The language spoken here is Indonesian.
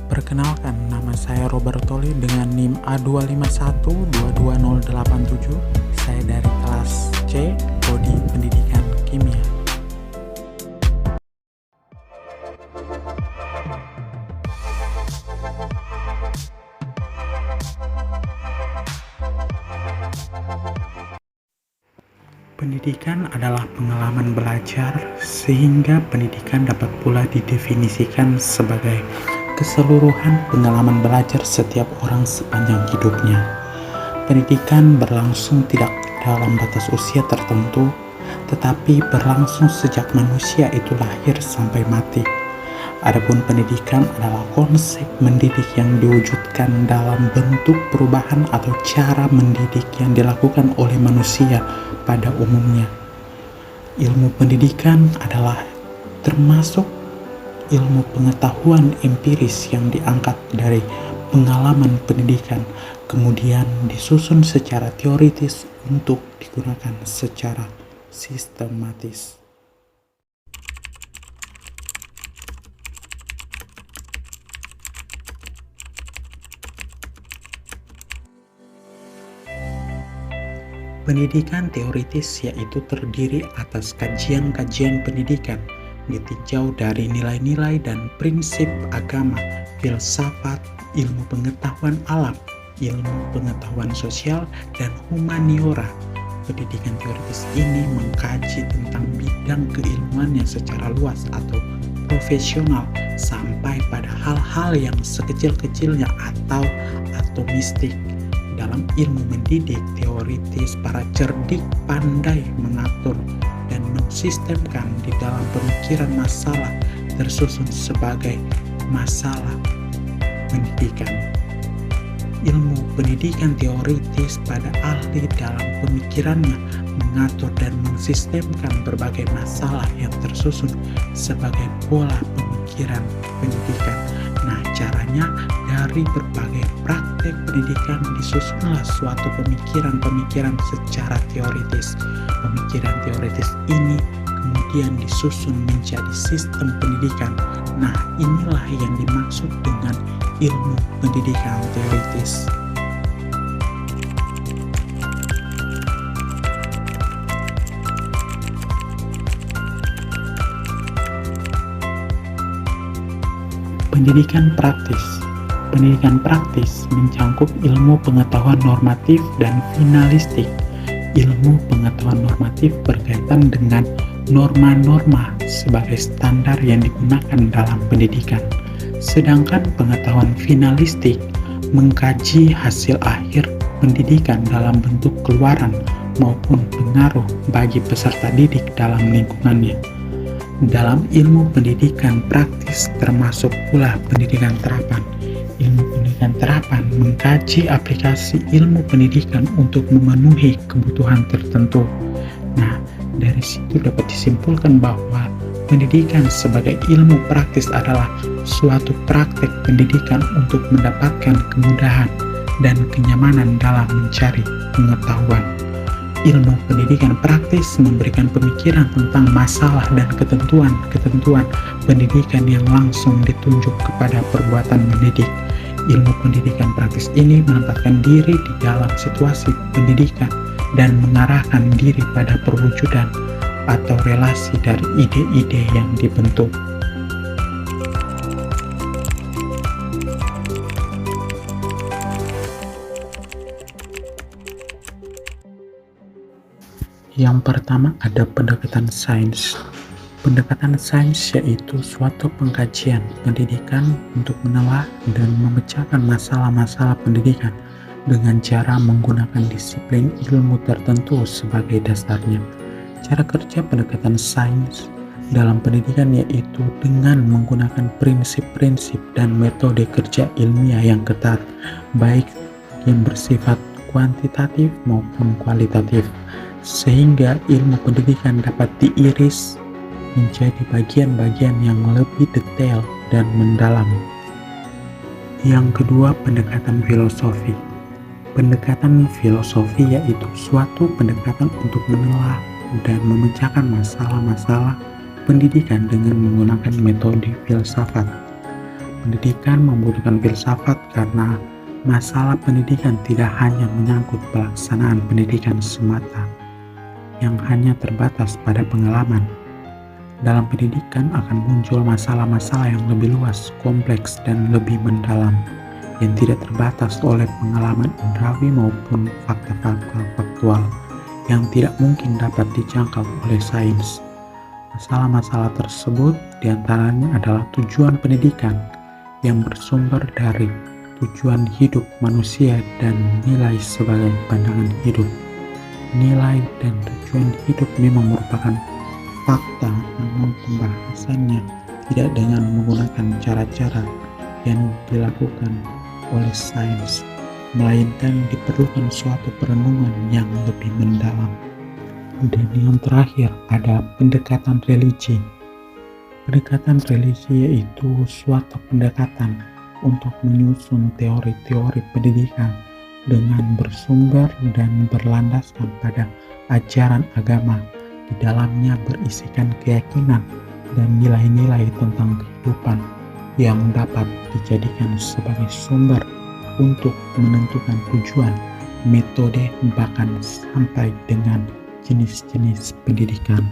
Perkenalkan, nama saya Robert Toli dengan NIM A251-22087. Saya dari kelas C, Prodi Pendidikan Kimia. Pendidikan adalah pengalaman belajar, sehingga pendidikan dapat pula didefinisikan sebagai keseluruhan pengalaman belajar setiap orang sepanjang hidupnya. Pendidikan berlangsung tidak dalam batas usia tertentu, tetapi berlangsung sejak manusia itu lahir sampai mati. Adapun pendidikan adalah konsep mendidik yang diwujudkan dalam bentuk perubahan atau cara mendidik yang dilakukan oleh manusia pada umumnya. Ilmu pendidikan adalah termasuk ilmu pengetahuan empiris yang diangkat dari pengalaman pendidikan, kemudian disusun secara teoritis untuk digunakan secara sistematis. Pendidikan teoritis yaitu terdiri atas kajian-kajian pendidikan ditinjau dari nilai-nilai dan prinsip agama, filsafat, ilmu pengetahuan alam, ilmu pengetahuan sosial, dan humaniora. Pendidikan teoritis ini mengkaji tentang bidang keilmuannya secara luas atau profesional sampai pada hal-hal yang sekecil-kecilnya atau atomistik. Dalam ilmu mendidik teoritis, para cerdik pandai mengatur dan mensistemkan di dalam pemikiran masalah tersusun sebagai masalah pendidikan. Ilmu pendidikan teoritis pada ahli dalam pemikirannya mengatur dan mensistemkan berbagai masalah yang tersusun sebagai pola pemikiran pendidikan. Nah, caranya dari berbagai praktek pendidikan disusunlah suatu pemikiran-pemikiran secara teoritis. Pemikiran teoritis ini kemudian disusun menjadi sistem pendidikan. Nah, inilah yang dimaksud dengan ilmu pendidikan teoritis. Pendidikan praktis. Pendidikan praktis mencangkup ilmu pengetahuan normatif dan finalistik. Ilmu pengetahuan normatif berkaitan dengan norma-norma sebagai standar yang digunakan dalam pendidikan. Sedangkan pengetahuan finalistik mengkaji hasil akhir pendidikan dalam bentuk keluaran maupun pengaruh bagi peserta didik dalam lingkungannya. Dalam ilmu pendidikan praktis termasuk pula pendidikan terapan. Ilmu pendidikan terapan mengkaji aplikasi ilmu pendidikan untuk memenuhi kebutuhan tertentu. Nah, dari situ dapat disimpulkan bahwa pendidikan sebagai ilmu praktis adalah suatu praktek pendidikan untuk mendapatkan kemudahan dan kenyamanan dalam mencari pengetahuan. Ilmu pendidikan praktis memberikan pemikiran tentang masalah dan ketentuan-ketentuan pendidikan yang langsung ditunjuk kepada perbuatan mendidik. Ilmu pendidikan praktis ini menempatkan diri di dalam situasi pendidikan dan mengarahkan diri pada perwujudan atau relasi dari ide-ide yang dibentuk. Yang pertama ada pendekatan sains. Pendekatan sains yaitu suatu pengkajian pendidikan untuk menelaah dan memecahkan masalah-masalah pendidikan dengan cara menggunakan disiplin ilmu tertentu sebagai dasarnya. Cara kerja pendekatan sains dalam pendidikan yaitu dengan menggunakan prinsip-prinsip dan metode kerja ilmiah yang ketat, baik yang bersifat kuantitatif maupun kualitatif, sehingga ilmu pendidikan dapat diiris menjadi bagian-bagian yang lebih detail dan mendalam. Yang kedua, pendekatan filosofi. Pendekatan filosofi yaitu suatu pendekatan untuk menelaah dan memecahkan masalah-masalah pendidikan dengan menggunakan metode filsafat. Pendidikan membutuhkan filsafat karena masalah pendidikan tidak hanya menyangkut pelaksanaan pendidikan semata yang hanya terbatas pada pengalaman. Dalam pendidikan akan muncul masalah-masalah yang lebih luas, kompleks, dan lebih mendalam yang tidak terbatas oleh pengalaman indrawi maupun fakta-fakta faktual yang tidak mungkin dapat dijangkau oleh sains. Masalah-masalah tersebut diantaranya adalah tujuan pendidikan yang bersumber dari tujuan hidup manusia dan nilai sebagai pandangan hidup. Nilai dan tujuan hidup memang merupakan fakta, namun pembahasannya tidak dengan menggunakan cara-cara yang dilakukan oleh sains, melainkan diperlukan suatu perenungan yang lebih mendalam. Dan yang terakhir ada pendekatan religi. Pendekatan religi yaitu suatu pendekatan untuk menyusun teori-teori pendidikan dengan bersumber dan berlandaskan pada ajaran agama. Di dalamnya berisikan keyakinan dan nilai-nilai tentang kehidupan yang dapat dijadikan sebagai sumber untuk menentukan tujuan, metode, bahkan sampai dengan jenis-jenis pendidikan.